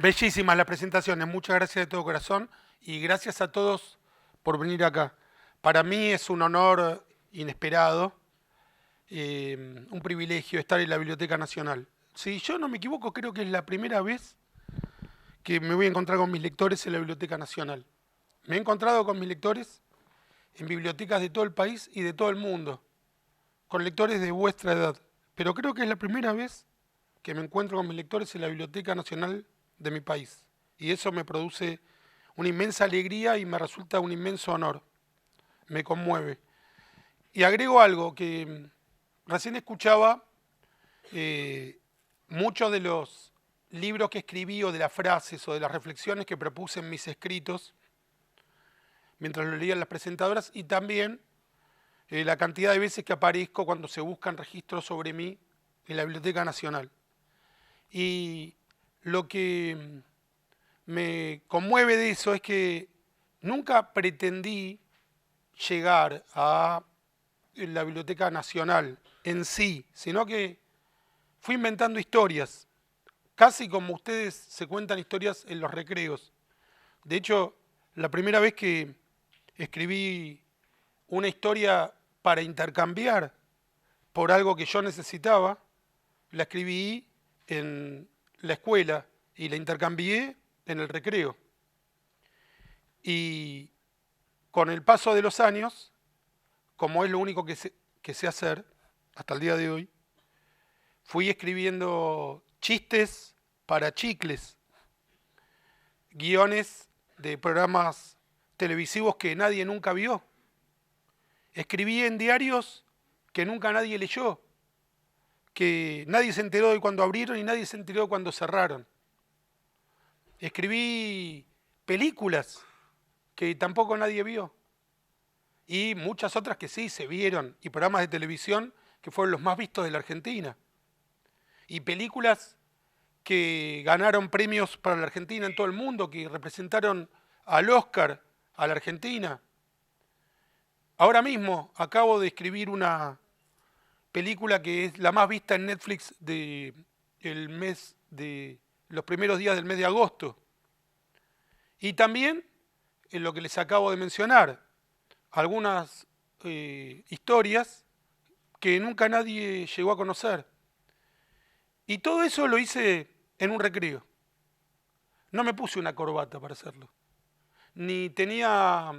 Bellísimas las presentaciones, muchas gracias de todo corazón y gracias a todos por venir acá. Para mí es un honor inesperado, un privilegio estar en la Biblioteca Nacional. Si yo no me equivoco, creo que es la primera vez que me voy a encontrar con mis lectores en la Biblioteca Nacional. Me he encontrado con mis lectores en bibliotecas de todo el país y de todo el mundo, con lectores de vuestra edad. Pero creo que es la primera vez que me encuentro con mis lectores en la Biblioteca Nacional de mi país. Y eso me produce una inmensa alegría y me resulta un inmenso honor. Me conmueve. Y agrego algo que recién escuchaba, muchos de los libros que escribí o de las frases o de las reflexiones que propuse en mis escritos mientras lo leían las presentadoras y también la cantidad de veces que aparezco cuando se buscan registros sobre mí en la Biblioteca Nacional. Y lo que me conmueve de eso es que nunca pretendí llegar a la Biblioteca Nacional en sí, sino que fui inventando historias, casi como ustedes se cuentan historias en los recreos. De hecho, la primera vez que escribí una historia para intercambiar por algo que yo necesitaba, la escribí en la escuela y la intercambié en el recreo. Y con el paso de los años, como es lo único que sé hacer hasta el día de hoy, fui escribiendo chistes para chicles, guiones de programas televisivos que nadie nunca vio. Escribí en diarios que nunca nadie leyó, que nadie se enteró de cuando abrieron y nadie se enteró de cuando cerraron. Escribí películas que tampoco nadie vio y muchas otras que sí se vieron y programas de televisión que fueron los más vistos de la Argentina y películas que ganaron premios para la Argentina en todo el mundo, que representaron al Oscar a la Argentina. Ahora mismo acabo de escribir una película que es la más vista en Netflix de los primeros días del mes de agosto. Y también, en lo que les acabo de mencionar, algunas historias que nunca nadie llegó a conocer. Y todo eso lo hice en un recreo. No me puse una corbata para hacerlo. Ni tenía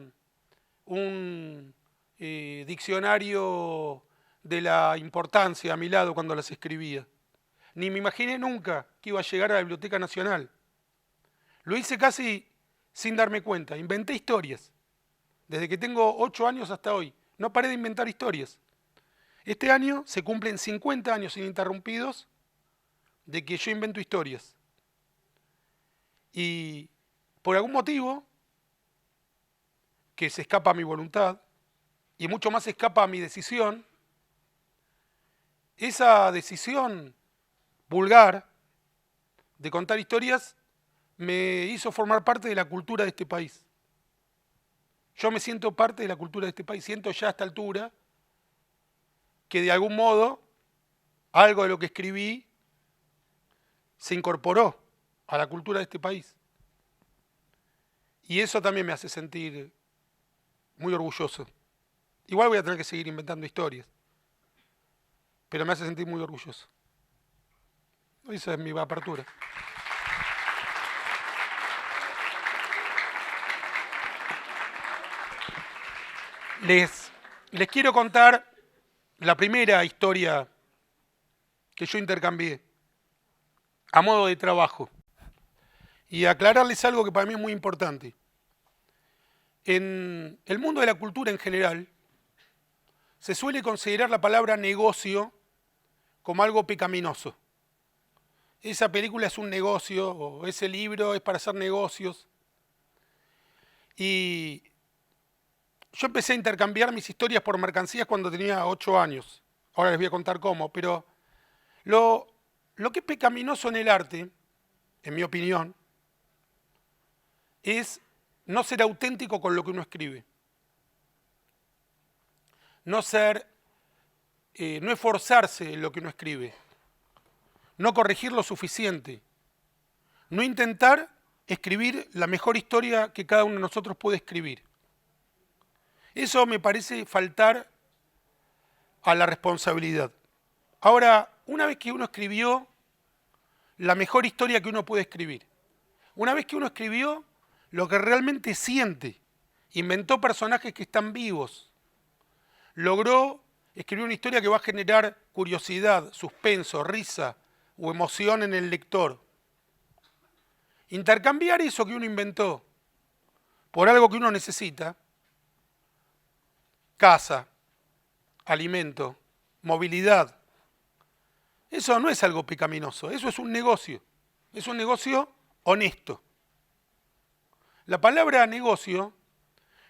un diccionario de la importancia a mi lado cuando las escribía. Ni me imaginé nunca que iba a llegar a la Biblioteca Nacional. Lo hice casi sin darme cuenta. Inventé historias. Desde que tengo 8 años hasta hoy. No paré de inventar historias. Este año se cumplen 50 años ininterrumpidos de que yo invento historias. Y por algún motivo que se escapa a mi voluntad, y mucho más escapa a mi decisión, esa decisión vulgar de contar historias me hizo formar parte de la cultura de este país. Yo me siento parte de la cultura de este país, siento ya a esta altura que de algún modo algo de lo que escribí se incorporó a la cultura de este país. Y eso también me hace sentir muy orgulloso. Igual voy a tener que seguir inventando historias, pero me hace sentir muy orgulloso. Esa es mi apertura. Les quiero contar la primera historia que yo intercambié a modo de trabajo y aclararles algo que para mí es muy importante. En el mundo de la cultura en general se suele considerar la palabra negocio como algo pecaminoso. Esa película es un negocio, o ese libro es para hacer negocios. Y yo empecé a intercambiar mis historias por mercancías cuando tenía 8 años. Ahora les voy a contar cómo, pero lo que es pecaminoso en el arte, en mi opinión, es no ser auténtico con lo que uno escribe. No esforzarse en lo que uno escribe. No corregir lo suficiente. No intentar escribir la mejor historia que cada uno de nosotros puede escribir. Eso me parece faltar a la responsabilidad. Ahora, una vez que uno escribió la mejor historia que uno puede escribir, una vez que uno escribió lo que realmente siente, inventó personajes que están vivos, logró escribir una historia que va a generar curiosidad, suspenso, risa o emoción en el lector. Intercambiar eso que uno inventó por algo que uno necesita, casa, alimento, movilidad, eso no es algo pecaminoso, eso es un negocio honesto. La palabra negocio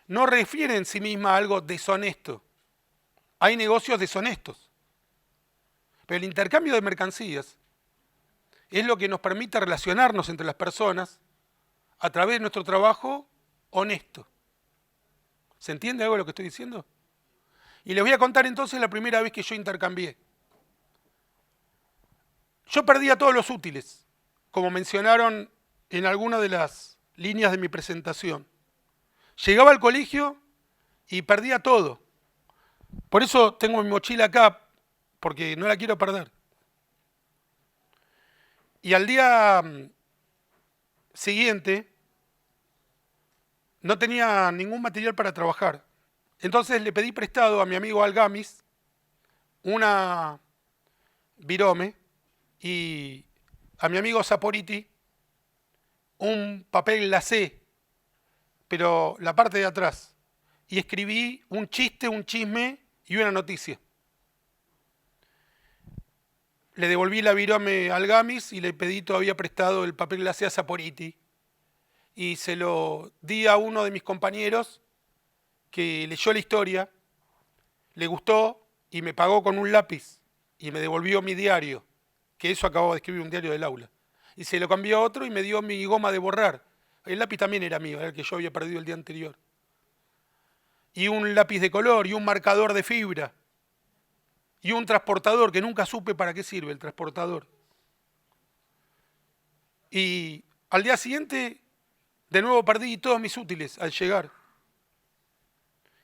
no refiere en sí misma a algo deshonesto. Hay negocios deshonestos, pero el intercambio de mercancías es lo que nos permite relacionarnos entre las personas a través de nuestro trabajo honesto. ¿Se entiende algo de lo que estoy diciendo? Y les voy a contar entonces la primera vez que yo intercambié. Yo perdía todos los útiles, como mencionaron en alguna de las líneas de mi presentación. Llegaba al colegio y perdía todo. Por eso tengo mi mochila acá, porque no la quiero perder. Y al día siguiente no tenía ningún material para trabajar. Entonces le pedí prestado a mi amigo Algamis una virome y a mi amigo Saporiti un papel glacé, pero la parte de atrás. Y escribí un chiste, un chisme y una noticia. Le devolví la virome al Gamis y le pedí todavía prestado el papel glacé a Saporiti. Y se lo di a uno de mis compañeros que leyó la historia, le gustó y me pagó con un lápiz y me devolvió mi diario, que eso acababa de escribir un diario del aula. Y se lo cambió a otro y me dio mi goma de borrar. El lápiz también era mío, era el que yo había perdido el día anterior. Y un lápiz de color y un marcador de fibra. Y un transportador, que nunca supe para qué sirve el transportador. Y al día siguiente, de nuevo perdí todos mis útiles al llegar.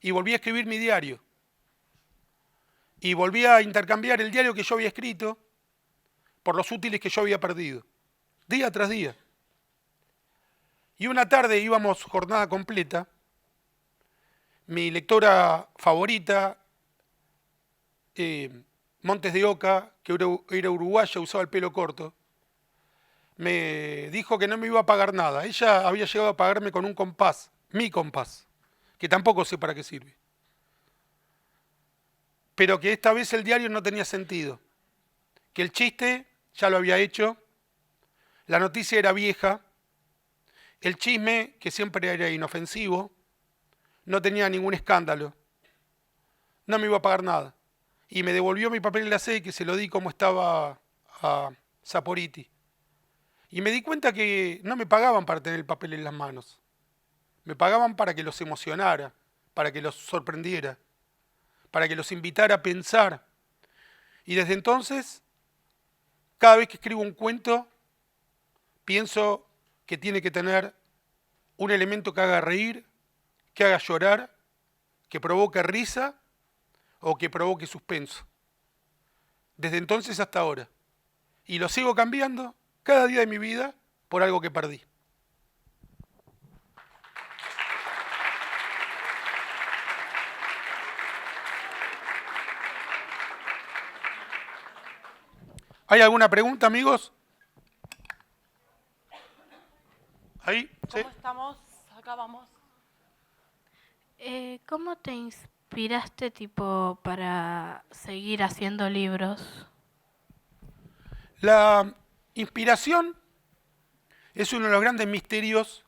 Y volví a escribir mi diario. Y volví a intercambiar el diario que yo había escrito por los útiles que yo había perdido. Día tras día. Y una tarde íbamos jornada completa. Mi lectora favorita, Montes de Oca, que era uruguaya, usaba el pelo corto, me dijo que no me iba a pagar nada. Ella había llegado a pagarme con un compás, mi compás, que tampoco sé para qué sirve. Pero que esta vez el diario no tenía sentido. Que el chiste ya lo había hecho, la noticia era vieja, el chisme, que siempre era inofensivo, no tenía ningún escándalo, no me iba a pagar nada. Y me devolvió mi papel glacé que se lo di como estaba a Saporiti. Y me di cuenta que no me pagaban para tener el papel en las manos. Me pagaban para que los emocionara, para que los sorprendiera, para que los invitara a pensar. Y desde entonces, cada vez que escribo un cuento, pienso que tiene que tener un elemento que haga reír, que haga llorar, que provoque risa o que provoque suspenso. Desde entonces hasta ahora. Y lo sigo cambiando cada día de mi vida por algo que perdí. ¿Hay alguna pregunta, amigos? ¿Ahí? ¿Sí? ¿Cómo estamos? Acá vamos. ¿Cómo te inspiraste para seguir haciendo libros? La inspiración es uno de los grandes misterios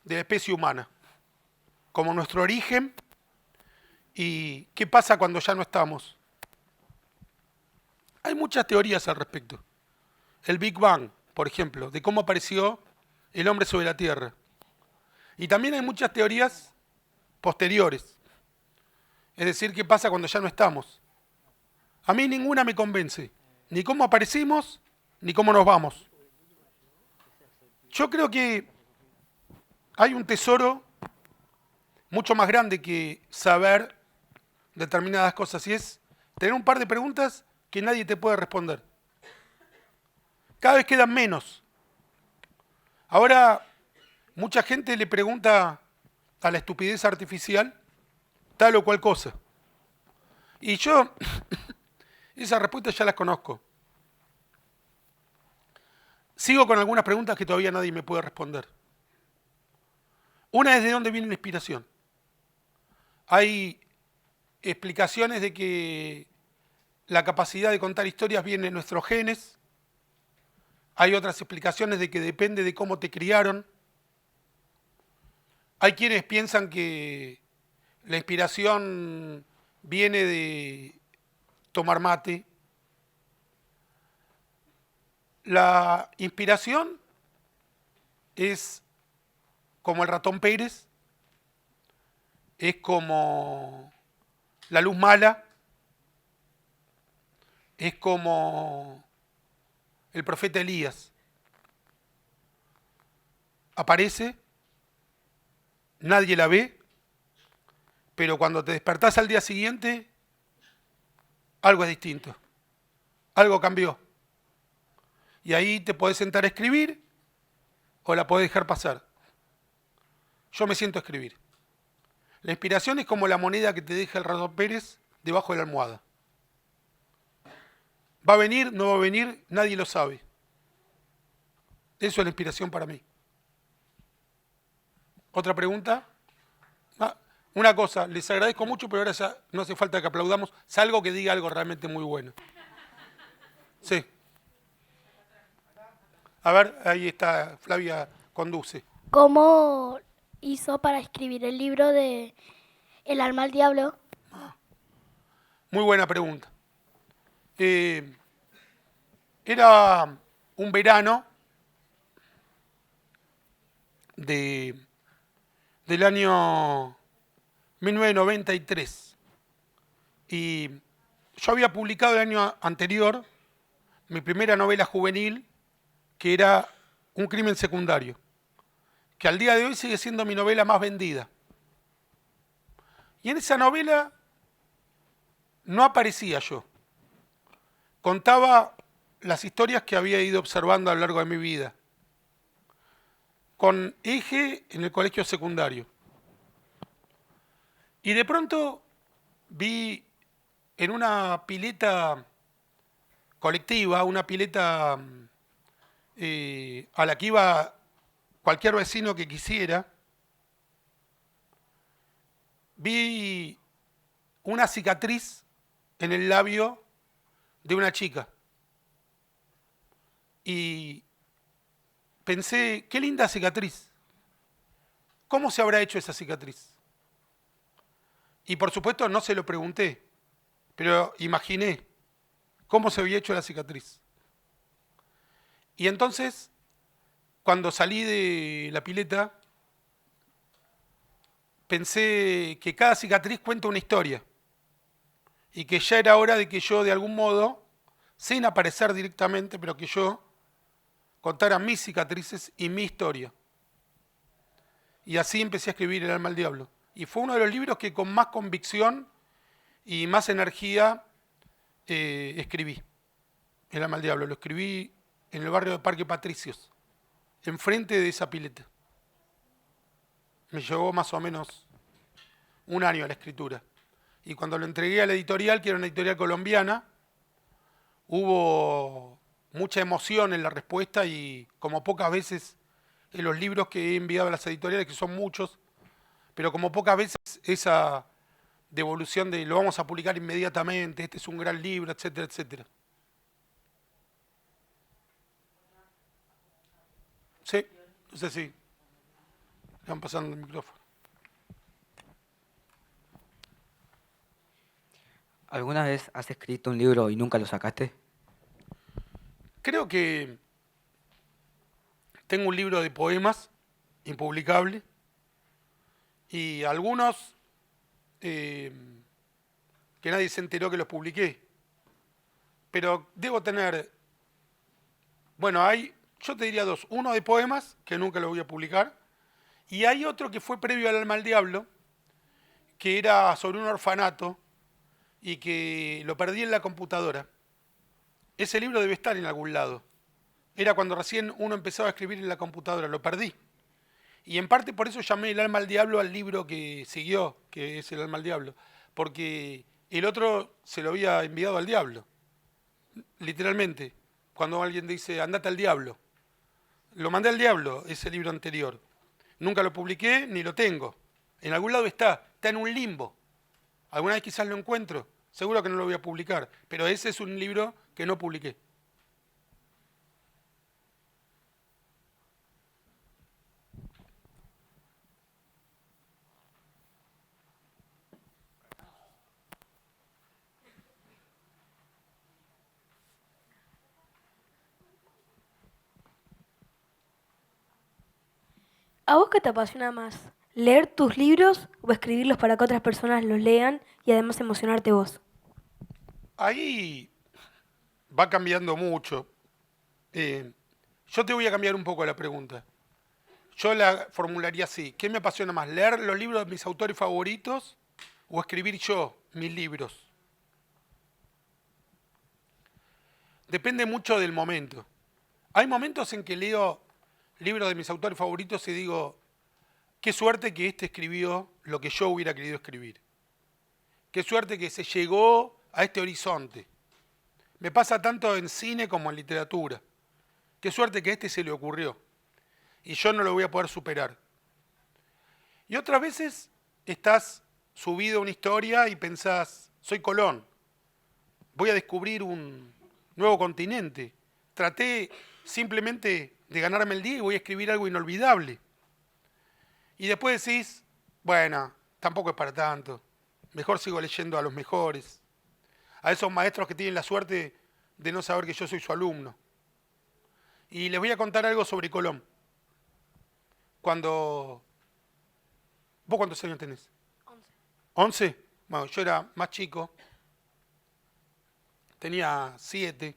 de la especie humana, como nuestro origen y qué pasa cuando ya no estamos. Hay muchas teorías al respecto. El Big Bang, por ejemplo, de cómo apareció el hombre sobre la Tierra. Y también hay muchas teorías posteriores, es decir, qué pasa cuando ya no estamos. A mí ninguna me convence, ni cómo aparecimos, ni cómo nos vamos. Yo creo que hay un tesoro mucho más grande que saber determinadas cosas, y es tener un par de preguntas que nadie te puede responder. Cada vez quedan menos. Ahora, mucha gente le pregunta a la estupidez artificial tal o cual cosa. Y yo, esas respuestas ya las conozco. Sigo con algunas preguntas que todavía nadie me puede responder. Una es de dónde viene la inspiración. Hay explicaciones de que la capacidad de contar historias viene de nuestros genes. Hay otras explicaciones de que depende de cómo te criaron. Hay quienes piensan que la inspiración viene de tomar mate. La inspiración es como el ratón Pérez, es como la luz mala, es como el profeta Elías. Aparece, nadie la ve, pero cuando te despertás al día siguiente, algo es distinto, algo cambió. Y ahí te podés sentar a escribir o la podés dejar pasar. Yo me siento a escribir. La inspiración es como la moneda que te deja el ratón Pérez debajo de la almohada. ¿Va a venir? ¿No va a venir? Nadie lo sabe. Eso es la inspiración para mí. ¿Otra pregunta? Una cosa, les agradezco mucho, pero ahora ya no hace falta que aplaudamos, salvo que diga algo realmente muy bueno. Sí. A ver, ahí está, Flavia conduce. ¿Cómo hizo para escribir el libro de El alma al diablo? Muy buena pregunta. Era un verano del año 1993 y yo había publicado el año anterior mi primera novela juvenil, que era Un crimen secundario, que al día de hoy sigue siendo mi novela más vendida. Y en esa novela no aparecía yo. Contaba las historias que había ido observando a lo largo de mi vida, con eje en el colegio secundario. Y de pronto vi en una pileta colectiva, una pileta a la que iba cualquier vecino que quisiera, vi una cicatriz en el labio de una chica. Y pensé, qué linda cicatriz. ¿Cómo se habrá hecho esa cicatriz? Y por supuesto no se lo pregunté, pero imaginé cómo se había hecho la cicatriz. Y entonces, cuando salí de la pileta, pensé que cada cicatriz cuenta una historia y que ya era hora de que yo, de algún modo, sin aparecer directamente, pero que yo contara mis cicatrices y mi historia. Y así empecé a escribir El alma al diablo. Y fue uno de los libros que con más convicción y más energía escribí. El alma al diablo. Lo escribí en el barrio de Parque Patricios, enfrente de esa pileta. Me llevó más o menos un año la escritura. Y cuando lo entregué a la editorial, que era una editorial colombiana, hubo mucha emoción en la respuesta y como pocas veces en los libros que he enviado a las editoriales, que son muchos, pero como pocas veces esa devolución de lo vamos a publicar inmediatamente, este es un gran libro, etcétera, etcétera. Sí, no sé si van pasando el micrófono. ¿Alguna vez has escrito un libro y nunca lo sacaste? Creo que tengo un libro de poemas impublicable y algunos que nadie se enteró que los publiqué. Pero debo tener, bueno, hay yo te diría dos. Uno de poemas, que nunca lo voy a publicar, y hay otro que fue previo al Alma al Diablo, que era sobre un orfanato y que lo perdí en la computadora. Ese libro debe estar en algún lado. Era cuando recién uno empezaba a escribir en la computadora, lo perdí. Y en parte por eso llamé El Alma al Diablo al libro que siguió, que es El Alma al Diablo, porque el otro se lo había enviado al diablo, literalmente. Cuando alguien dice, andate al diablo, lo mandé al diablo, ese libro anterior. Nunca lo publiqué ni lo tengo. En algún lado está en un limbo. Alguna vez quizás lo encuentro, seguro que no lo voy a publicar, pero ese es un libro que no publiqué. ¿A vos qué te apasiona más? ¿Leer tus libros o escribirlos para que otras personas los lean y además emocionarte vos? Ahí va cambiando mucho. Yo te voy a cambiar un poco la pregunta. Yo la formularía así. ¿Qué me apasiona más? ¿Leer los libros de mis autores favoritos o escribir yo mis libros? Depende mucho del momento. Hay momentos en que leo libros de mis autores favoritos y digo, qué suerte que este escribió lo que yo hubiera querido escribir. Qué suerte que se llegó a este horizonte. Me pasa tanto en cine como en literatura. Qué suerte que a este se le ocurrió. Y yo no lo voy a poder superar. Y otras veces estás subido a una historia y pensás, soy Colón, voy a descubrir un nuevo continente. Traté simplemente de ganarme el día y voy a escribir algo inolvidable. Y después decís, bueno, tampoco es para tanto. Mejor sigo leyendo a los mejores. A esos maestros que tienen la suerte de no saber que yo soy su alumno. Y les voy a contar algo sobre Colón. ¿Vos cuántos años tenés? 11. ¿11? Bueno, yo era más chico. Tenía 7.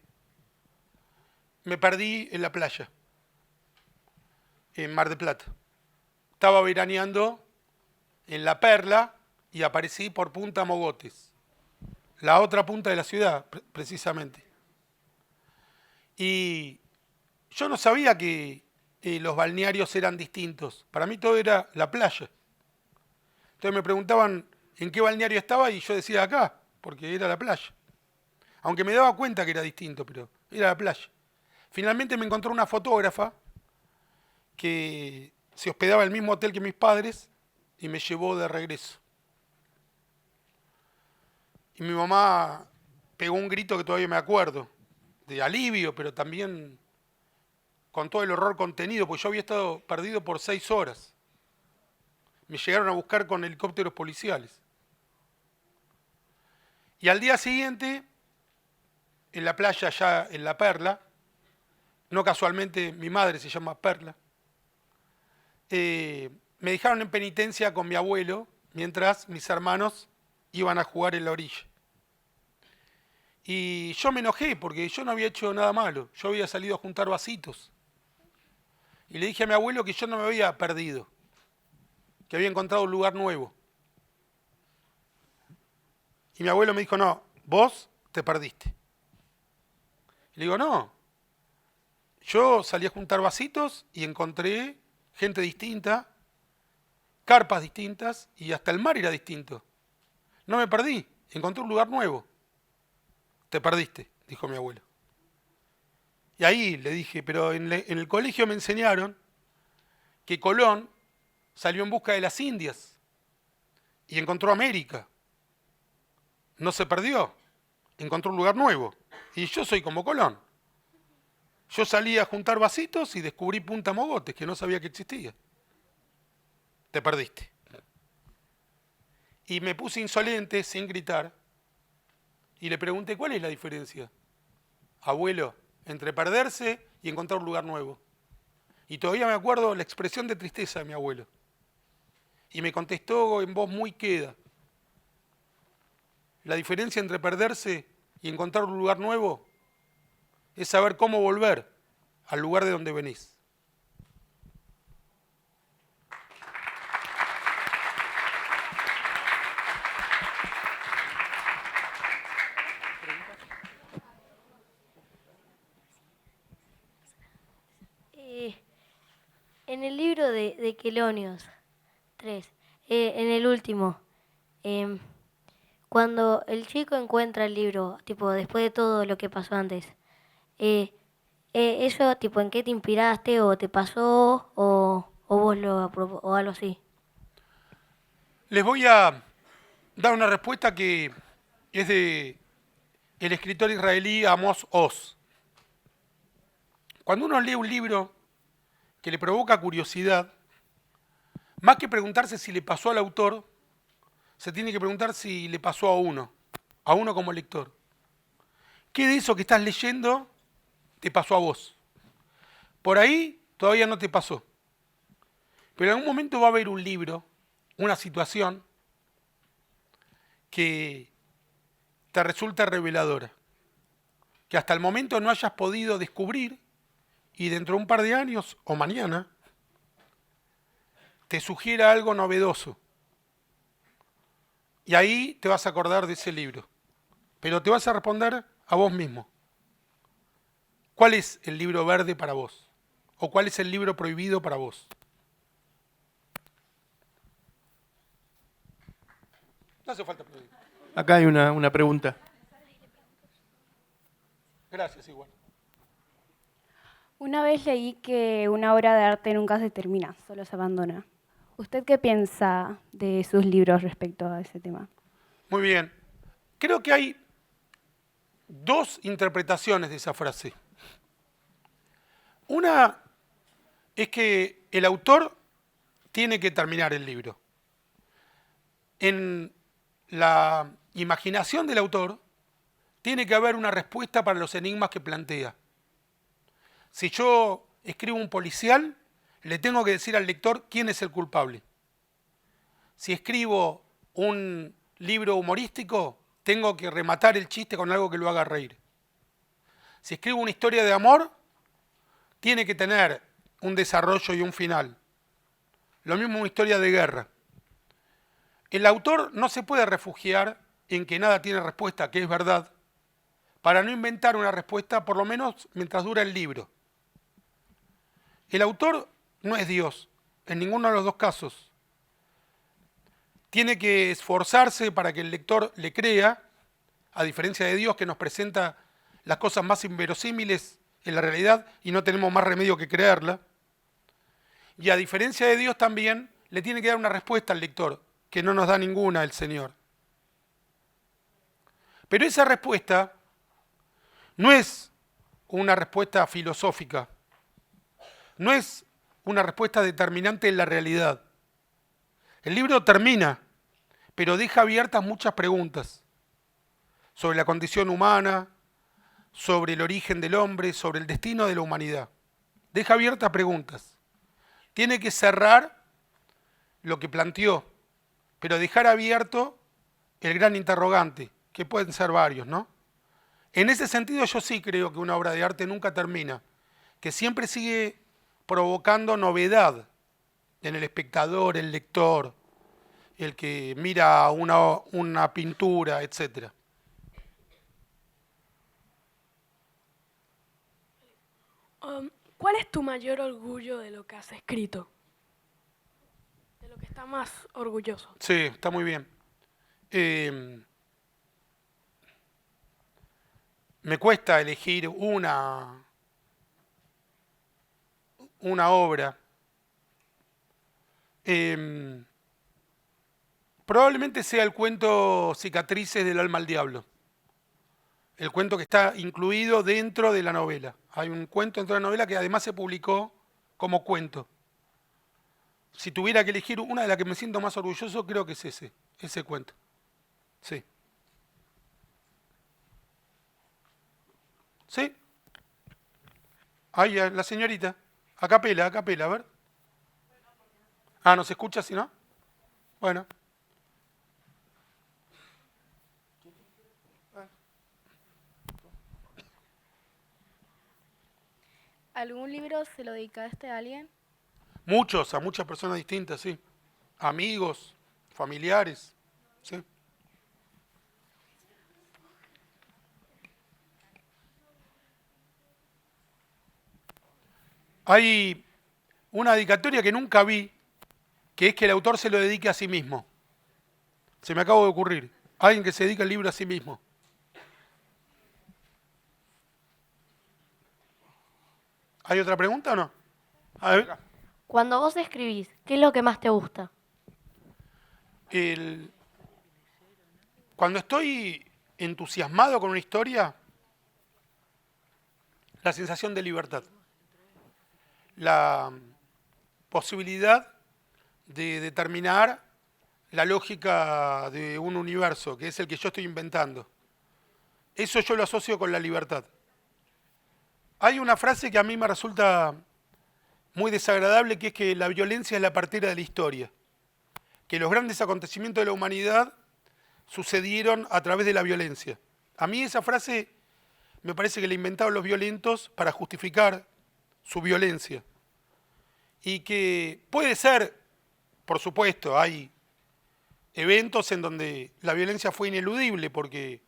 Me perdí en la playa, en Mar del Plata. Estaba veraneando en La Perla y aparecí por Punta Mogotes, la otra punta de la ciudad, precisamente. Y yo no sabía que los balnearios eran distintos. Para mí todo era la playa. Entonces me preguntaban en qué balneario estaba y yo decía acá, porque era la playa. Aunque me daba cuenta que era distinto, pero era la playa. Finalmente me encontró una fotógrafa que se hospedaba en el mismo hotel que mis padres y me llevó de regreso. Y mi mamá pegó un grito que todavía me acuerdo, de alivio, pero también con todo el horror contenido, porque yo había estado perdido por 6 horas. Me llegaron a buscar con helicópteros policiales. Y al día siguiente, en la playa, allá en La Perla, no casualmente mi madre se llama Perla, me dejaron en penitencia con mi abuelo mientras mis hermanos iban a jugar en la orilla. Y yo me enojé porque yo no había hecho nada malo, yo había salido a juntar vasitos. Y le dije a mi abuelo que yo no me había perdido, que había encontrado un lugar nuevo. Y mi abuelo me dijo, no, vos te perdiste. Y le digo, no, yo salí a juntar vasitos y encontré gente distinta, carpas distintas y hasta el mar era distinto. No me perdí, encontré un lugar nuevo. Te perdiste, dijo mi abuelo. Y ahí le dije, pero en el colegio me enseñaron que Colón salió en busca de las Indias y encontró América. No se perdió, encontró un lugar nuevo. Y yo soy como Colón. Yo salí a juntar vasitos y descubrí Punta Mogotes, que no sabía que existía. Te perdiste. Y me puse insolente, sin gritar, y le pregunté, ¿cuál es la diferencia, abuelo, entre perderse y encontrar un lugar nuevo? Y todavía me acuerdo la expresión de tristeza de mi abuelo. Y me contestó en voz muy queda, la diferencia entre perderse y encontrar un lugar nuevo es saber cómo volver al lugar de donde venís. En el libro de Quelonios 3, en el último, em, cuando el chico encuentra el libro, tipo, después de todo lo que pasó antes, eso, tipo, ¿en qué te inspiraste o te pasó o vos o algo así? Les voy a dar una respuesta que es de el escritor israelí Amos Oz. Cuando uno lee un libro que le provoca curiosidad, más que preguntarse si le pasó al autor, se tiene que preguntar si le pasó a uno como lector. ¿Qué de eso que estás leyendo te pasó a vos? Por ahí todavía no te pasó. Pero en algún momento va a haber un libro, una situación, que te resulta reveladora. Que hasta el momento no hayas podido descubrir y dentro de un par de años o mañana te sugiera algo novedoso. Y ahí te vas a acordar de ese libro. Pero te vas a responder a vos mismo. ¿Cuál es el libro verde para vos? ¿O cuál es el libro prohibido para vos? No hace falta prohibir. Acá hay una pregunta. Gracias, igual. Una vez leí que una obra de arte nunca se termina, solo se abandona. ¿Usted qué piensa de sus libros respecto a ese tema? Muy bien. Creo que hay dos interpretaciones de esa frase. Una es que el autor tiene que terminar el libro. En la imaginación del autor tiene que haber una respuesta para los enigmas que plantea. Si yo escribo un policial, le tengo que decir al lector quién es el culpable. Si escribo un libro humorístico, tengo que rematar el chiste con algo que lo haga reír. Si escribo una historia de amor, tiene que tener un desarrollo y un final. Lo mismo una historia de guerra. El autor no se puede refugiar en que nada tiene respuesta, que es verdad, para no inventar una respuesta, por lo menos mientras dura el libro. El autor no es Dios, en ninguno de los dos casos. Tiene que esforzarse para que el lector le crea, a diferencia de Dios que nos presenta las cosas más inverosímiles en la realidad y no tenemos más remedio que creerla. Y a diferencia de Dios también le tiene que dar una respuesta al lector, que no nos da ninguna el Señor. Pero esa respuesta no es una respuesta filosófica, no es una respuesta determinante en la realidad. El libro termina, pero deja abiertas muchas preguntas sobre la condición humana, sobre el origen del hombre, sobre el destino de la humanidad. Deja abiertas preguntas. Tiene que cerrar lo que planteó, pero dejar abierto el gran interrogante, que pueden ser varios, ¿no? En ese sentido yo sí creo que una obra de arte nunca termina, que siempre sigue provocando novedad en el espectador, el lector, el que mira una pintura, etc. ¿Cuál es tu mayor orgullo de lo que has escrito? De lo que estás más orgulloso. Sí, está muy bien. Me cuesta elegir una obra. Probablemente sea el cuento Cicatrices del alma al diablo. El cuento que está incluido dentro de la novela. Hay un cuento dentro de la novela que además se publicó como cuento. Si tuviera que elegir una de las que me siento más orgulloso, creo que es ese cuento. Sí. ¿Sí? Ahí, la señorita. A capela, a ver. Ah, ¿no se escucha si no? Bueno. ¿Algún libro se lo dedicaste a alguien? Muchos, a muchas personas distintas, sí. Amigos, familiares, sí. Hay una dedicatoria que nunca vi, que es que el autor se lo dedique a sí mismo. Se me acaba de ocurrir. Alguien que se dedica el libro a sí mismo. ¿Hay otra pregunta o no? A ver. Cuando vos escribís, ¿qué es lo que más te gusta? Cuando estoy entusiasmado con una historia, la sensación de libertad. La posibilidad de determinar la lógica de un universo, que es el que yo estoy inventando. Eso yo lo asocio con la libertad. Hay una frase que a mí me resulta muy desagradable, que es que la violencia es la partera de la historia. Que los grandes acontecimientos de la humanidad sucedieron a través de la violencia. A mí esa frase me parece que la inventaron los violentos para justificar su violencia. Y que puede ser, por supuesto, hay eventos en donde la violencia fue ineludible, porque,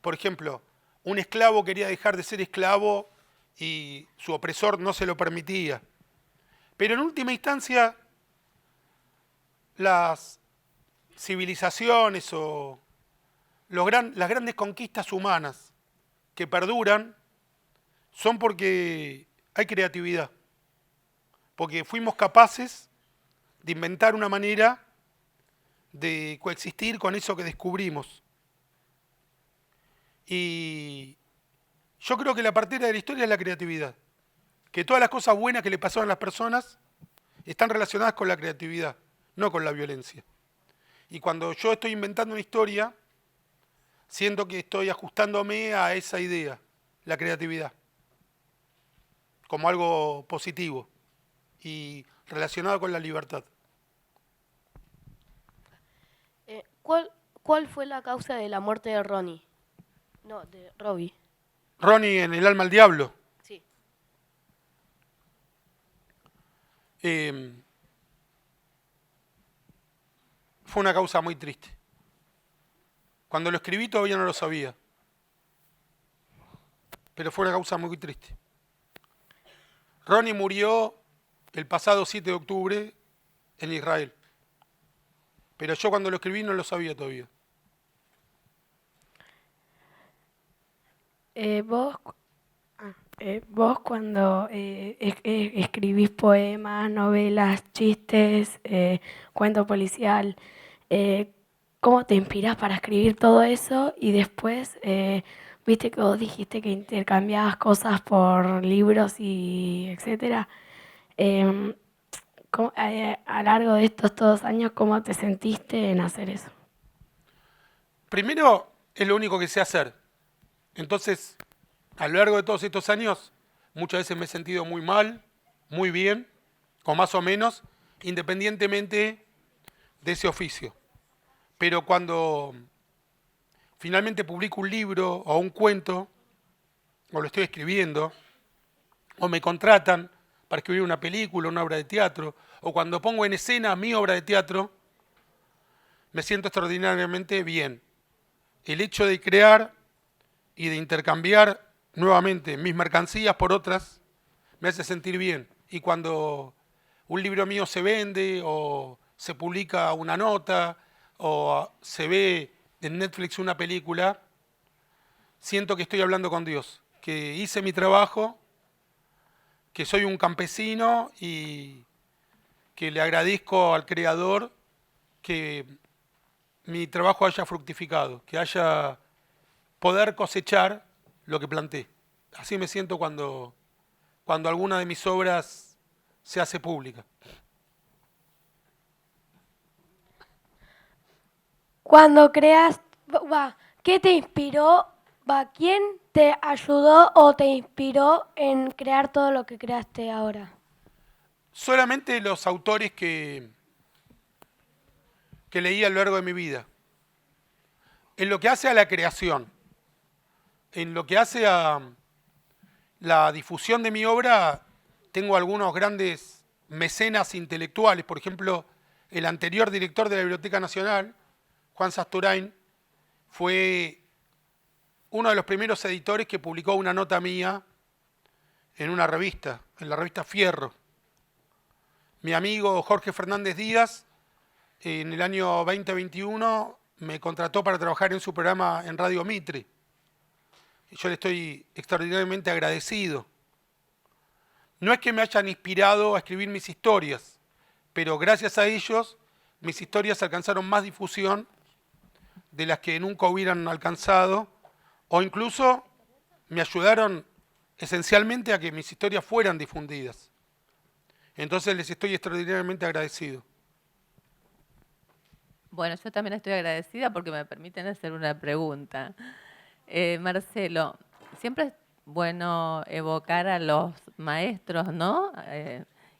por ejemplo, un esclavo quería dejar de ser esclavo y su opresor no se lo permitía. Pero en última instancia, las civilizaciones o las grandes conquistas humanas que perduran son porque hay creatividad, porque fuimos capaces de inventar una manera de coexistir con eso que descubrimos. Y yo creo que la partera de la historia es la creatividad, que todas las cosas buenas que le pasaron a las personas están relacionadas con la creatividad, no con la violencia. Y cuando yo estoy inventando una historia, siento que estoy ajustándome a esa idea, la creatividad, como algo positivo y relacionado con la libertad. ¿Cuál fue la causa de la muerte de Ronnie? No, de Robbie. Ronnie en El alma al diablo. Sí. Fue una causa muy triste. Cuando lo escribí todavía no lo sabía. Pero fue una causa muy triste. Ronnie murió el pasado 7 de octubre en Israel. Pero yo cuando lo escribí no lo sabía todavía. Vos cuando escribís poemas, novelas, chistes, cuento policial, ¿cómo te inspirás para escribir todo eso? Y después, viste que vos dijiste que intercambiabas cosas por libros y etcétera. A lo largo de estos todos años, ¿cómo te sentiste en hacer eso? Primero, es lo único que sé hacer. Entonces, a lo largo de todos estos años, muchas veces me he sentido muy mal, muy bien, o más o menos, independientemente de ese oficio. Pero cuando finalmente publico un libro o un cuento, o lo estoy escribiendo, o me contratan para escribir una película, una obra de teatro, o cuando pongo en escena mi obra de teatro, me siento extraordinariamente bien. El hecho de crear y de intercambiar nuevamente mis mercancías por otras me hace sentir bien. Y cuando un libro mío se vende o se publica una nota o se ve en Netflix una película, siento que estoy hablando con Dios, que hice mi trabajo, que soy un campesino y que le agradezco al Creador que mi trabajo haya fructificado, que haya poder cosechar lo que planté. Así me siento cuando alguna de mis obras se hace pública. Cuando creas, ¿qué te inspiró? ¿Quién te ayudó o te inspiró en crear todo lo que creaste ahora? Solamente los autores que leí a lo largo de mi vida. En lo que hace a la creación, en lo que hace a la difusión de mi obra, tengo algunos grandes mecenas intelectuales. Por ejemplo, el anterior director de la Biblioteca Nacional, Juan Sasturain, fue uno de los primeros editores que publicó una nota mía en una revista, en la revista Fierro. Mi amigo Jorge Fernández Díaz, en el año 2021, me contrató para trabajar en su programa en Radio Mitre. Yo le estoy extraordinariamente agradecido. No es que me hayan inspirado a escribir mis historias, pero gracias a ellos mis historias alcanzaron más difusión de las que nunca hubieran alcanzado, o incluso me ayudaron esencialmente a que mis historias fueran difundidas. Entonces les estoy extraordinariamente agradecido. Bueno, yo también estoy agradecida porque me permiten hacer una pregunta. Marcelo, siempre es bueno evocar a los maestros, ¿no?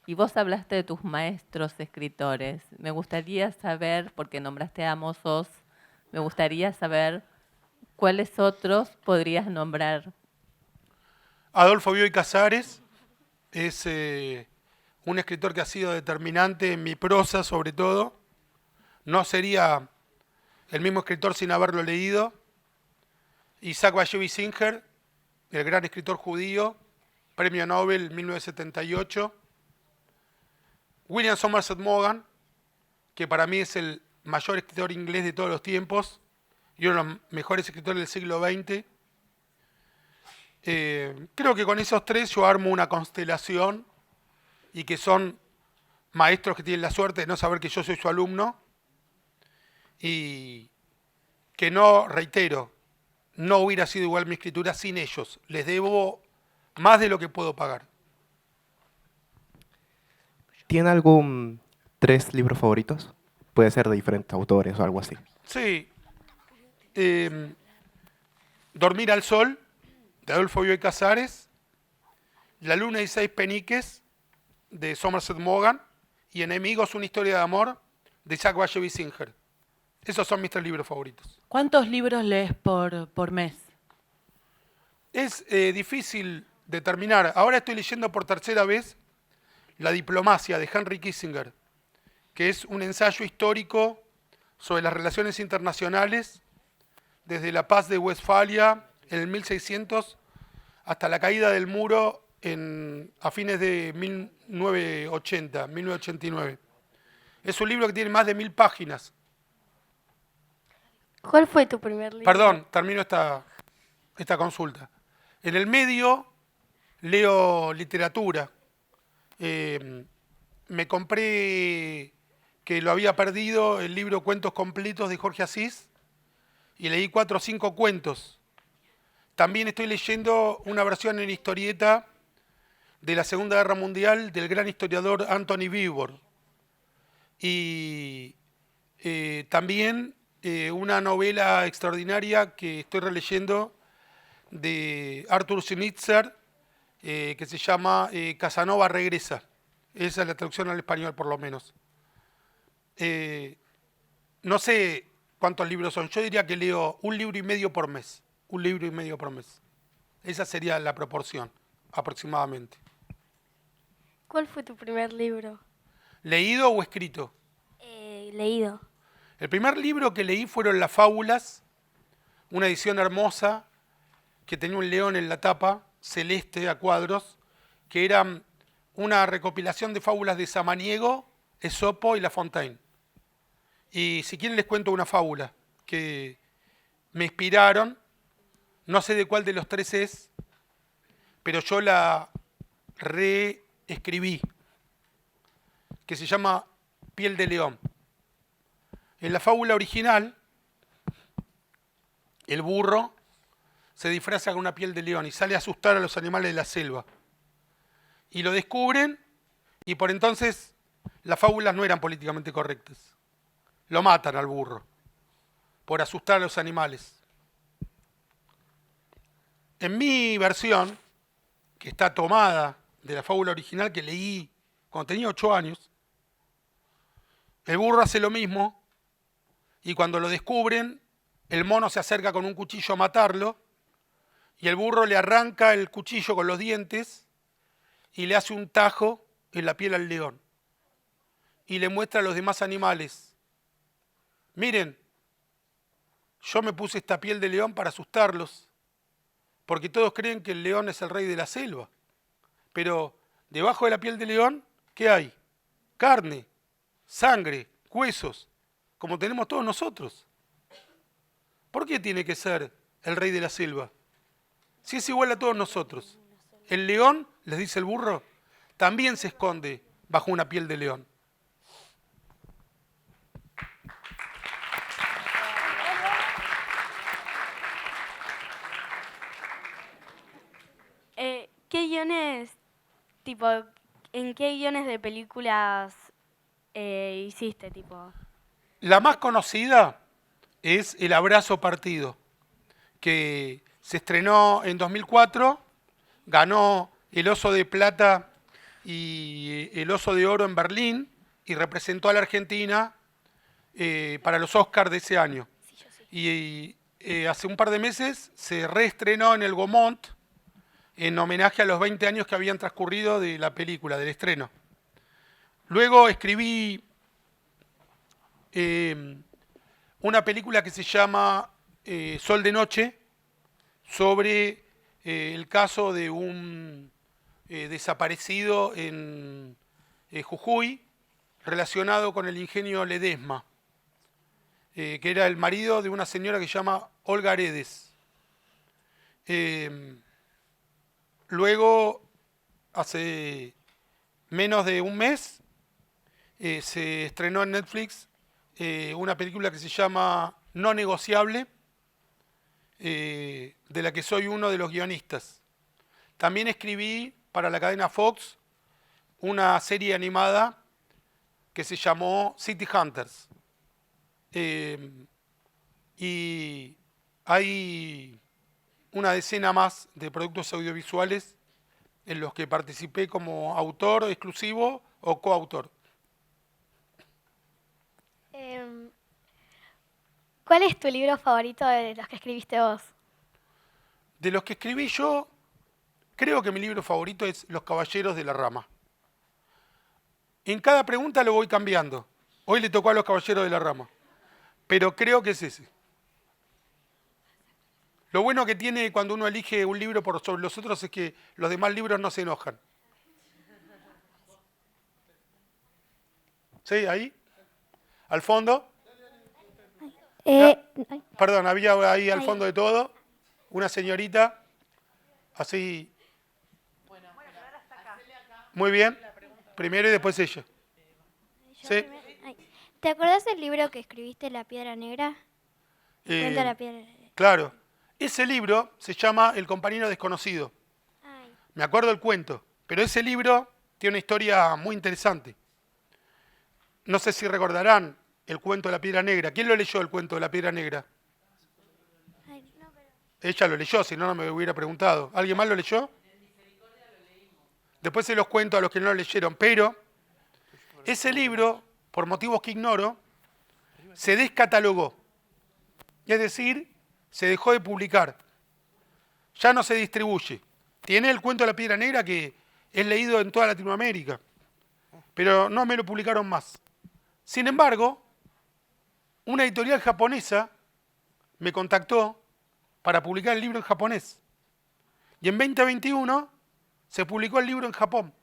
Y vos hablaste de tus maestros escritores. Me gustaría saber, porque nombraste a Amos Oz, me gustaría saber cuáles otros podrías nombrar. Adolfo Bioy Casares es un escritor que ha sido determinante en mi prosa, sobre todo. No sería el mismo escritor sin haberlo leído. Isaac Bashevis Singer, el gran escritor judío, premio Nobel 1978. William Somerset Maugham, que para mí es el mayor escritor inglés de todos los tiempos y uno de los mejores escritores del siglo XX. Creo que con esos tres yo armo una constelación y que son maestros que tienen la suerte de no saber que yo soy su alumno y que no, reitero, no hubiera sido igual mi escritura sin ellos. Les debo más de lo que puedo pagar. ¿Tiene algún 3 libros favoritos? Puede ser de diferentes autores o algo así. Sí. Dormir al sol, de Adolfo Bioy Casares. La luna y 6 peniques, de Somerset Maugham. Y Enemigos, una historia de amor, de Isaac Bashevis Singer. Esos son mis 3 libros favoritos. ¿Cuántos libros lees por mes? Es difícil determinar. Ahora estoy leyendo por tercera vez La diplomacia, de Henry Kissinger, que es un ensayo histórico sobre las relaciones internacionales desde la paz de Westfalia en el 1600 hasta la caída del muro a fines de 1989. Es un libro que tiene más de 1000 páginas. ¿Cuál fue tu primer libro? Perdón, termino esta consulta. En el medio leo literatura. Me compré, que lo había perdido, el libro Cuentos Completos de Jorge Asís y leí 4 o 5 cuentos. También estoy leyendo una versión en historieta de la Segunda Guerra Mundial del gran historiador Anthony Beevor. Y también una novela extraordinaria que estoy releyendo de Arthur Schnitzler, que se llama Casanova regresa. Esa es la traducción al español, por lo menos. No sé cuántos libros son. Yo diría que leo 1 libro y medio por mes. 1 libro y medio por mes. Esa sería la proporción, aproximadamente. ¿Cuál fue tu primer libro? ¿Leído o escrito? Leído. El primer libro que leí fueron Las Fábulas, una edición hermosa que tenía un león en la tapa, celeste a cuadros, que era una recopilación de fábulas de Samaniego, Esopo y La Fontaine. Y si quieren les cuento una fábula que me inspiraron, no sé de cuál de los 3 es, pero yo la reescribí, que se llama Piel de León. En la fábula original, el burro se disfraza con una piel de león y sale a asustar a los animales de la selva. Y lo descubren y por entonces las fábulas no eran políticamente correctas. Lo matan al burro por asustar a los animales. En mi versión, que está tomada de la fábula original que leí cuando tenía 8 años, el burro hace lo mismo y cuando lo descubren, el mono se acerca con un cuchillo a matarlo y el burro le arranca el cuchillo con los dientes y le hace un tajo en la piel al león. Y le muestra a los demás animales: miren, yo me puse esta piel de león para asustarlos, porque todos creen que el león es el rey de la selva. Pero debajo de la piel de león, ¿qué hay? Carne, sangre, huesos, como tenemos todos nosotros. ¿Por qué tiene que ser el rey de la selva? Si es igual a todos nosotros. El león, les dice el burro, también se esconde bajo una piel de león. ¿Qué guiones, tipo, en qué guiones de películas hiciste, tipo? La más conocida es El abrazo partido, que se estrenó en 2004, ganó el Oso de Plata y el Oso de Oro en Berlín y representó a la Argentina para los Oscars de ese año. Y hace un par de meses se reestrenó en el Gaumont en homenaje a los 20 años que habían transcurrido de la película, del estreno. Luego escribí una película que se llama Sol de Noche, sobre el caso de un desaparecido en Jujuy, relacionado con el ingenio Ledesma, que era el marido de una señora que se llama Olga Aredes. Luego, hace menos de un mes, se estrenó en Netflix una película que se llama No Negociable, de la que soy uno de los guionistas. También escribí para la cadena Fox una serie animada que se llamó City Hunters. Y hay una decena más de productos audiovisuales en los que participé como autor exclusivo o coautor. ¿Cuál es tu libro favorito de los que escribiste vos? De los que escribí yo, creo que mi libro favorito es Los Caballeros de la Rama. En cada pregunta lo voy cambiando. Hoy le tocó a Los Caballeros de la Rama, pero creo que es ese. Lo bueno que tiene cuando uno elige un libro por sobre los otros es que los demás libros no se enojan. ¿Sí? ¿Ahí? ¿Al fondo? Perdón, había ahí al fondo de todo una señorita, así. Muy bien. Primero y después ella. ¿Sí? ¿Te acordás del libro que escribiste, La Piedra Negra? Cuenta la Piedra Negra. Claro. Ese libro se llama El compañero desconocido. Me acuerdo el cuento, pero ese libro tiene una historia muy interesante. No sé si recordarán el cuento de la Piedra Negra. ¿Quién lo leyó, el cuento de la Piedra Negra? Ella lo leyó, si no, no me hubiera preguntado. ¿Alguien más lo leyó? Después se los cuento a los que no lo leyeron, pero ese libro, por motivos que ignoro, se descatalogó. Es decir, se dejó de publicar. Ya no se distribuye. Tiene el cuento de la Piedra Negra que es leído en toda Latinoamérica, pero no me lo publicaron más. Sin embargo, una editorial japonesa me contactó para publicar el libro en japonés. Y en 2021 se publicó el libro en Japón,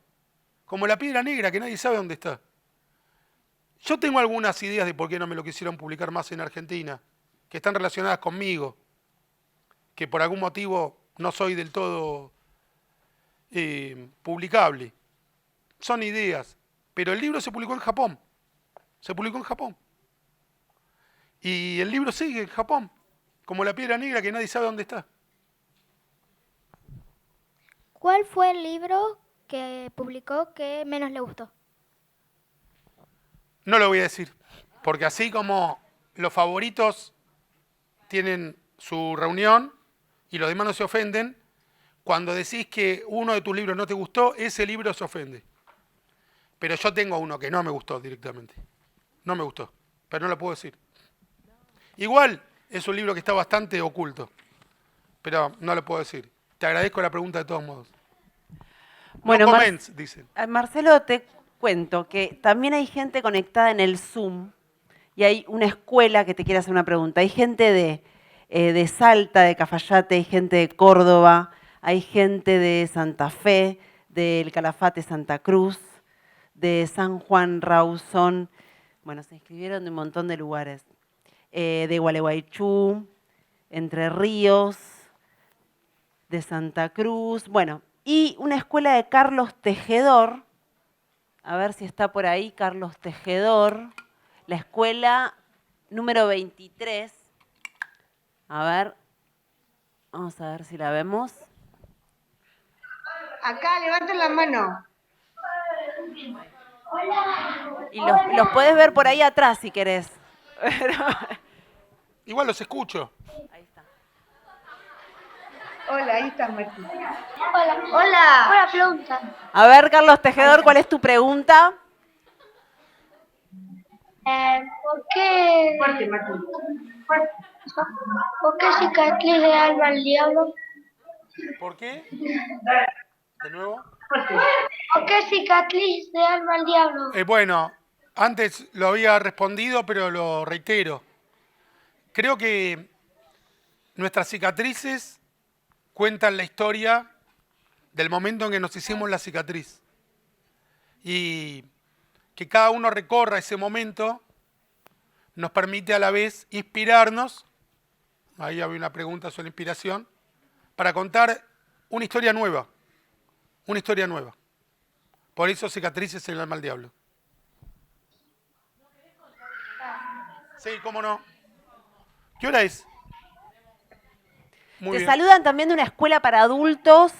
como La Piedra Negra, que nadie sabe dónde está. Yo tengo algunas ideas de por qué no me lo quisieron publicar más en Argentina, que están relacionadas conmigo, que por algún motivo no soy del todo publicable. Son ideas, pero el libro se publicó en Japón. Se publicó en Japón. Y el libro sigue en Japón, como La Piedra Negra, que nadie sabe dónde está. ¿Cuál fue el libro que publicó que menos le gustó? No lo voy a decir, porque así como los favoritos tienen su reunión y los demás no se ofenden, cuando decís que uno de tus libros no te gustó, ese libro se ofende. Pero yo tengo uno que no me gustó directamente. No me gustó, pero no lo puedo decir. Igual es un libro que está bastante oculto. pero no lo puedo decir. Te agradezco la pregunta de todos modos. Bueno, No comments, dicen. Marcelo, te cuento que también hay gente conectada en el Zoom y hay una escuela que te quiere hacer una pregunta. Hay gente de Salta, de Cafayate, hay gente de Córdoba, hay gente de Santa Fe, del Calafate Santa Cruz, de San Juan Rawson. Bueno, se inscribieron de un montón de lugares. De Gualeguaychú, Entre Ríos, de Santa Cruz. Bueno, y una escuela de Carlos Tejedor. A ver si está por ahí Carlos Tejedor. La escuela número 23. A ver, vamos a ver si la vemos. Acá, levanten la mano. Y los podés ver por ahí atrás si querés. Igual los escucho. Ahí está. Hola, ahí está Martín. Hola. Hola, pregunta. A ver, Carlos Tejedor, ¿cuál es tu pregunta? ¿Por qué? Fuerte, Martín. ¿Por qué cicatriz de alma al diablo? ¿Por qué? ¿De nuevo? ¿Por qué cicatriz de alma al diablo? Bueno, antes lo había respondido, pero lo reitero. Creo que nuestras cicatrices cuentan la historia del momento en que nos hicimos la cicatriz. Y que cada uno recorra ese momento nos permite a la vez inspirarnos, ahí había una pregunta sobre inspiración, para contar una historia nueva. Una historia nueva. Por eso cicatrices en el alma al diablo. Sí, cómo no. ¿Qué hora es? Muy Te bien. saludan también de una escuela para adultos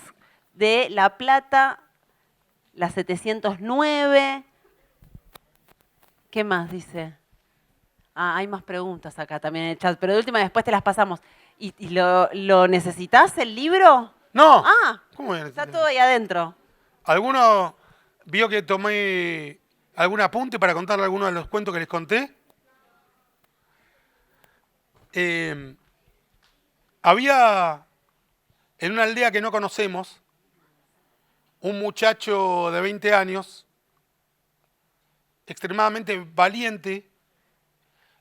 de La Plata, la 709. ¿Qué más dice? Ah, hay más preguntas acá también en el chat, pero de última después te las pasamos. ¿Y lo necesitas el libro? No. Ah, ¿Cómo es? está todo ahí adentro. ¿Alguno vio que tomé algún apunte para contarle algunos de los cuentos que les conté? Había en una aldea que no conocemos un muchacho de 20 años, extremadamente valiente,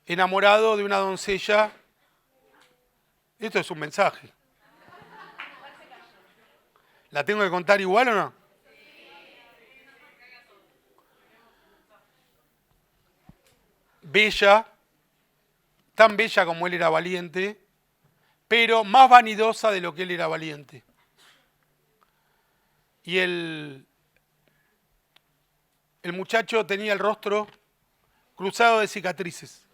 enamorado de una doncella. Esto es un mensaje. ¿La tengo que contar igual o no? Bella, tan bella como él era valiente, pero más vanidosa de lo que él era valiente. Y el muchacho tenía el rostro cruzado de cicatrices.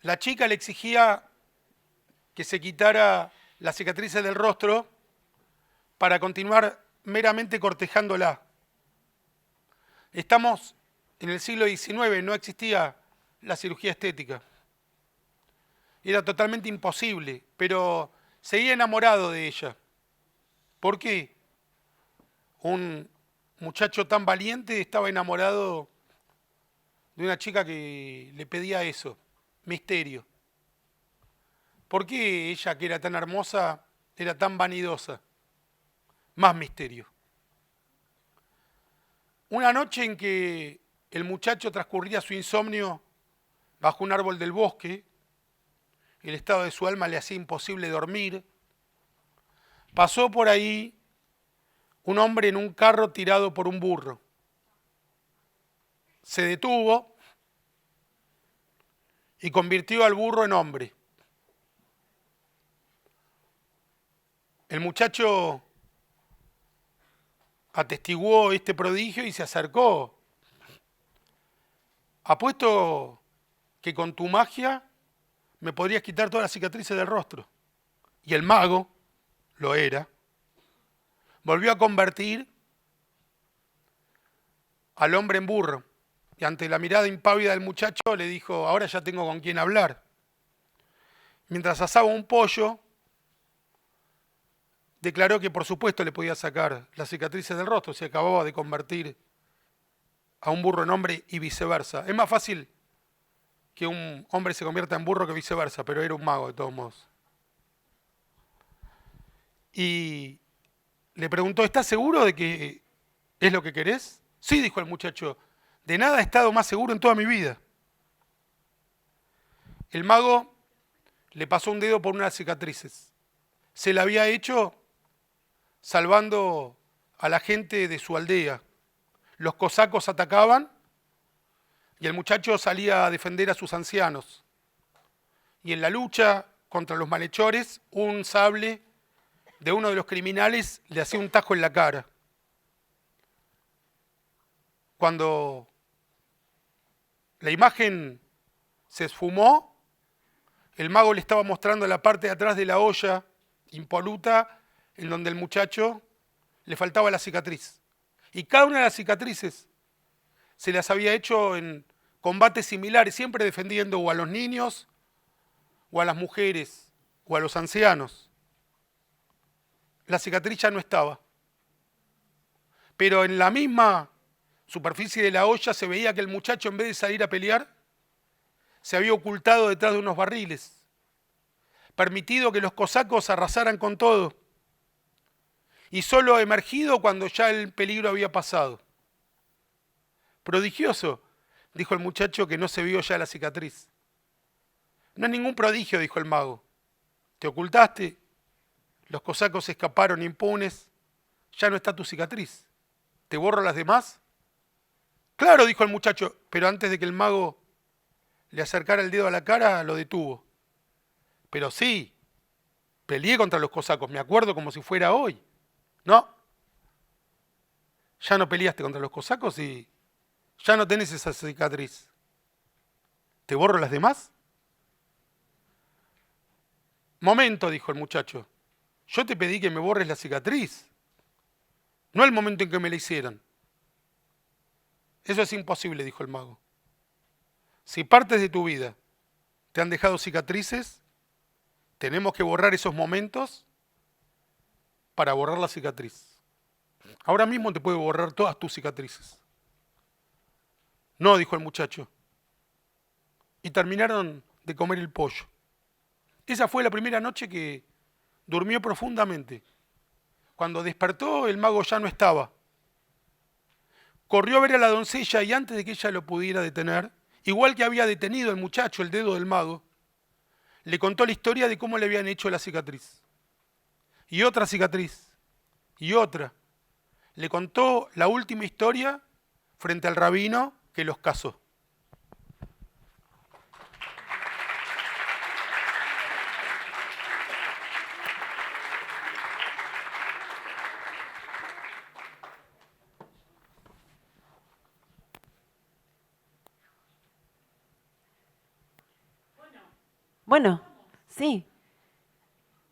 La chica le exigía que se quitara las cicatrices del rostro para continuar meramente cortejándola. Estamos en el siglo XIX, no existía la cirugía estética. Era totalmente imposible, pero seguía enamorado de ella. ¿Por qué? Un muchacho tan valiente estaba enamorado de una chica que le pedía eso, misterio. ¿Por qué ella, que era tan hermosa, era tan vanidosa? Más misterio. Una noche en que el muchacho transcurría su insomnio bajo un árbol del bosque, el estado de su alma le hacía imposible dormir, pasó por ahí un hombre en un carro tirado por un burro. Se detuvo y convirtió al burro en hombre. El muchacho atestiguó este prodigio y se acercó. Apuesto que con tu magia me podrías quitar todas las cicatrices del rostro. Y el mago, lo era, volvió a convertir al hombre en burro. Y ante la mirada impávida del muchacho le dijo, ahora ya tengo con quién hablar. Mientras asaba un pollo, declaró que por supuesto le podía sacar las cicatrices del rostro, se acababa de convertir a un burro en hombre y viceversa. Es más fácil que un hombre se convierta en burro que viceversa, pero era un mago de todos modos. Y le preguntó, ¿estás seguro de que es lo que querés? Sí, dijo el muchacho, de nada he estado más seguro en toda mi vida. El mago le pasó un dedo por unas cicatrices. Se la había hecho salvando a la gente de su aldea. Los cosacos atacaban y el muchacho salía a defender a sus ancianos. Y en la lucha contra los malhechores, un sable de uno de los criminales le hacía un tajo en la cara. Cuando la imagen se esfumó, el mago le estaba mostrando la parte de atrás de la olla impoluta en donde el muchacho le faltaba la cicatriz. Y cada una de las cicatrices se las había hecho en combates similares, siempre defendiendo o a los niños, o a las mujeres, o a los ancianos. La cicatriz ya no estaba. Pero en la misma superficie de la olla se veía que el muchacho, en vez de salir a pelear, se había ocultado detrás de unos barriles, permitido que los cosacos arrasaran con todo, y solo emergido cuando ya el peligro había pasado. Prodigioso, dijo el muchacho, que no se vio ya la cicatriz. No es ningún prodigio, dijo el mago. Te ocultaste, los cosacos escaparon impunes, ya no está tu cicatriz. ¿Te borro las demás? Claro, dijo el muchacho, pero antes de que el mago le acercara el dedo a la cara, lo detuvo. Pero sí, peleé contra los cosacos, me acuerdo como si fuera hoy. No, ya no peleaste contra los cosacos y ya no tenés esa cicatriz. ¿Te borro las demás? Momento, dijo el muchacho, yo te pedí que me borres la cicatriz, no el momento en que me la hicieron. Eso es imposible, dijo el mago. Si partes de tu vida te han dejado cicatrices, tenemos que borrar esos momentos para borrar la cicatriz. Ahora mismo te puedo borrar todas tus cicatrices. No, dijo el muchacho. Y terminaron de comer el pollo. Esa fue la primera noche que durmió profundamente. Cuando despertó, el mago ya no estaba. Corrió a ver a la doncella y antes de que ella lo pudiera detener, igual que había detenido el muchacho el dedo del mago, le contó la historia de cómo le habían hecho la cicatriz. Y otra cicatriz. Y otra. Le contó la última historia frente al rabino que los casó. Bueno, sí.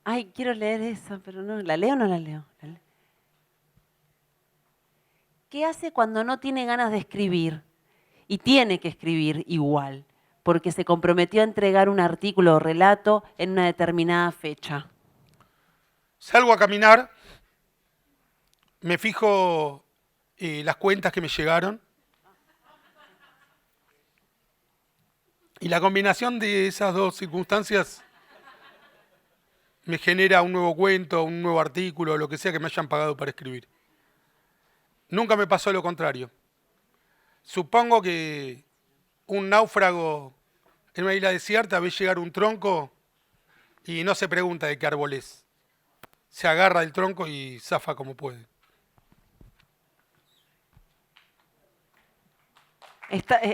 Ay, quiero leer eso, pero no, ¿la leo o no la leo? ¿Qué hace cuando no tiene ganas de escribir? Y tiene que escribir igual, porque se comprometió a entregar un artículo o relato en una determinada fecha. Salgo a caminar, me fijo las cuentas que me llegaron, y la combinación de esas dos circunstancias me genera un nuevo cuento, un nuevo artículo, lo que sea que me hayan pagado para escribir. Nunca me pasó lo contrario. Supongo que un náufrago en una isla desierta ve llegar un tronco y no se pregunta de qué árbol es. Se agarra del tronco y zafa como puede.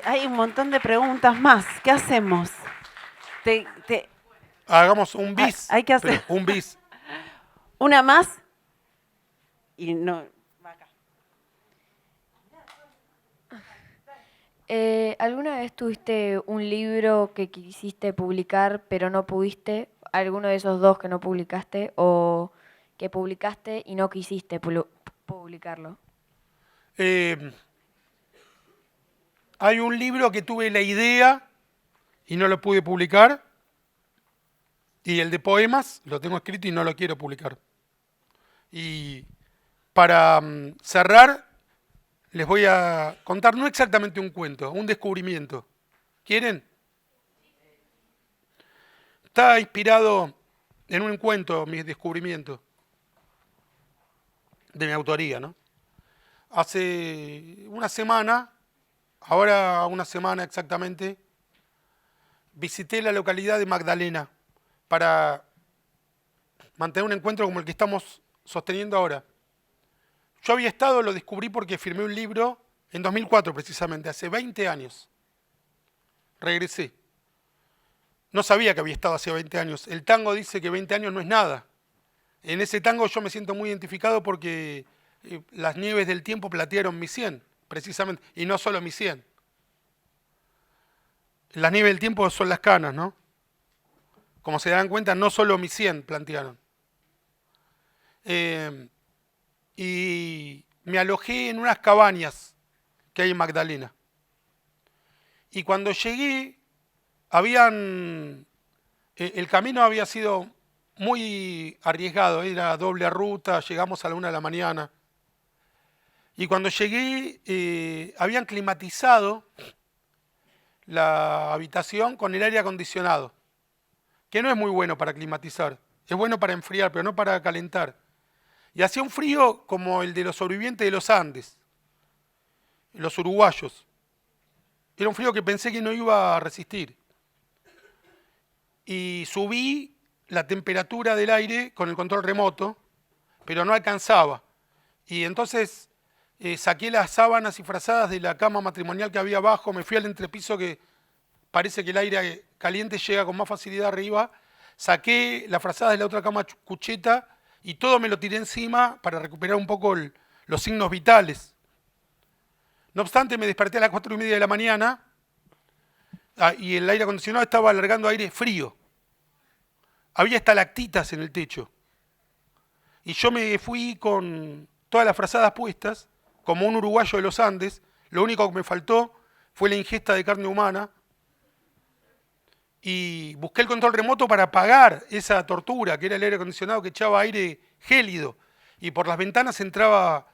Hay un montón de preguntas más. ¿Qué hacemos? Hagamos un bis. Hay que hacer un bis. Una más y no. ¿Alguna vez tuviste un libro que quisiste publicar pero no pudiste? ¿Alguno de esos dos que no publicaste o que publicaste y no quisiste publicarlo? Hay un libro que tuve la idea y no lo pude publicar, y el de poemas lo tengo escrito y no lo quiero publicar. Y para cerrar, les voy a contar no exactamente un cuento, un descubrimiento. ¿Quieren? Está inspirado en un cuento, mi descubrimiento, de mi autoría, ¿no? Hace una semana, ahora una semana exactamente, visité la localidad de Magdalena para mantener un encuentro como el que estamos sosteniendo ahora. Yo había estado, lo descubrí porque firmé un libro en 2004 precisamente, hace 20 años. Regresé. No sabía que había estado hace 20 años. El tango dice que 20 años no es nada. En ese tango yo me siento muy identificado porque las nieves del tiempo platearon mi 100, precisamente, y no solo mi 100. Las nieves del tiempo son las canas, ¿no? Como se dan cuenta, no solo mi 100 plantearon. Y me alojé en unas cabañas que hay en Magdalena. Y cuando llegué, el camino había sido muy arriesgado, era doble ruta, llegamos a la 1 de la mañana. Y cuando llegué, habían climatizado la habitación con el aire acondicionado, que no es muy bueno para climatizar, es bueno para enfriar, pero no para calentar. Y hacía un frío como el de los sobrevivientes de los Andes, los uruguayos. Era un frío que pensé que no iba a resistir. Y subí la temperatura del aire con el control remoto, pero no alcanzaba. Y entonces saqué las sábanas y frazadas de la cama matrimonial que había abajo, me fui al entrepiso que parece que el aire caliente llega con más facilidad arriba, saqué las frazadas de la otra cama cucheta y todo me lo tiré encima para recuperar un poco los signos vitales. No obstante, me desperté a las 4:30 de la mañana y el aire acondicionado estaba alargando aire frío. Había estalactitas en el techo. Y yo me fui con todas las frazadas puestas, como un uruguayo de los Andes. Lo único que me faltó fue la ingesta de carne humana. Y busqué el control remoto para apagar esa tortura, que era el aire acondicionado que echaba aire gélido. Y por las ventanas entraba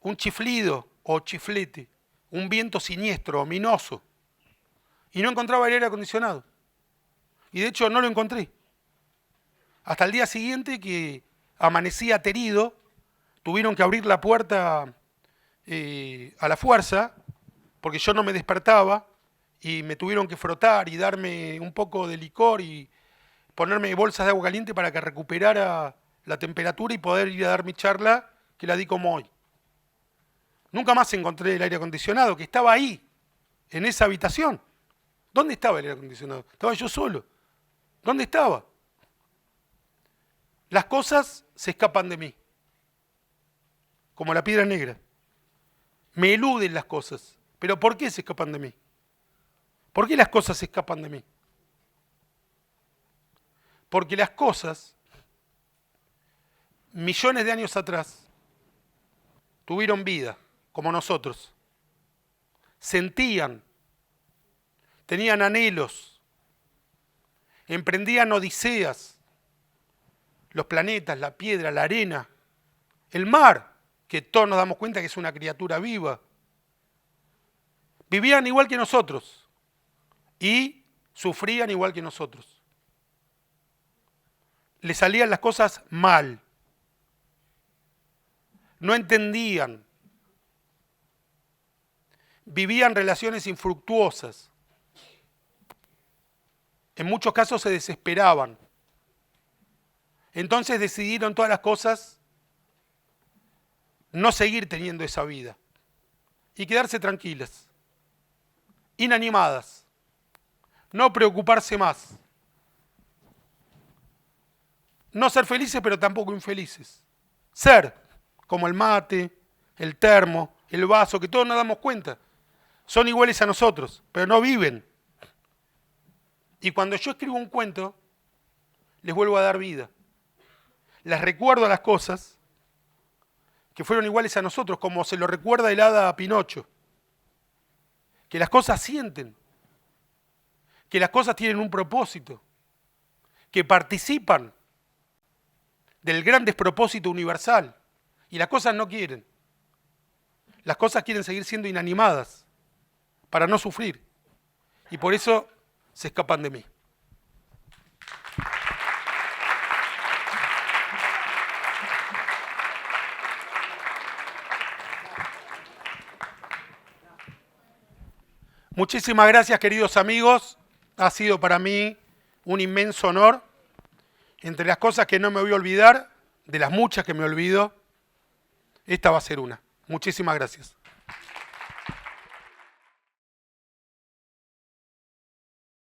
un chiflido o chiflete, un viento siniestro, ominoso. Y no encontraba el aire acondicionado. Y de hecho no lo encontré. Hasta el día siguiente que amanecí aterido, tuvieron que abrir la puerta a la fuerza, porque yo no me despertaba, y me tuvieron que frotar y darme un poco de licor y ponerme bolsas de agua caliente para que recuperara la temperatura y poder ir a dar mi charla, que la di como hoy. Nunca más encontré el aire acondicionado, que estaba ahí, en esa habitación. ¿Dónde estaba el aire acondicionado? Estaba yo solo. ¿Dónde estaba? Las cosas se escapan de mí, como la piedra negra. Me eluden las cosas. ¿Pero por qué se escapan de mí? ¿Por qué las cosas se escapan de mí? Porque las cosas, millones de años atrás, tuvieron vida, como nosotros. Sentían, tenían anhelos, emprendían odiseas. Los planetas, la piedra, la arena, el mar, que todos nos damos cuenta que es una criatura viva. Vivían igual que nosotros y sufrían igual que nosotros. Les salían las cosas mal. No entendían. Vivían relaciones infructuosas. En muchos casos se desesperaban. Entonces decidieron todas las cosas no seguir teniendo esa vida y quedarse tranquilas, inanimadas, no preocuparse más, no ser felices pero tampoco infelices, ser como el mate, el termo, el vaso, que todos nos damos cuenta, son iguales a nosotros, pero no viven. Y cuando yo escribo un cuento, les vuelvo a dar vida. Les recuerdo a las cosas que fueron iguales a nosotros, como se lo recuerda el hada a Pinocho. Que las cosas sienten, que las cosas tienen un propósito, que participan del gran despropósito universal. Y las cosas no quieren. Las cosas quieren seguir siendo inanimadas para no sufrir. Y por eso se escapan de mí. Muchísimas gracias, queridos amigos. Ha sido para mí un inmenso honor. Entre las cosas que no me voy a olvidar, de las muchas que me olvido, esta va a ser una. Muchísimas gracias.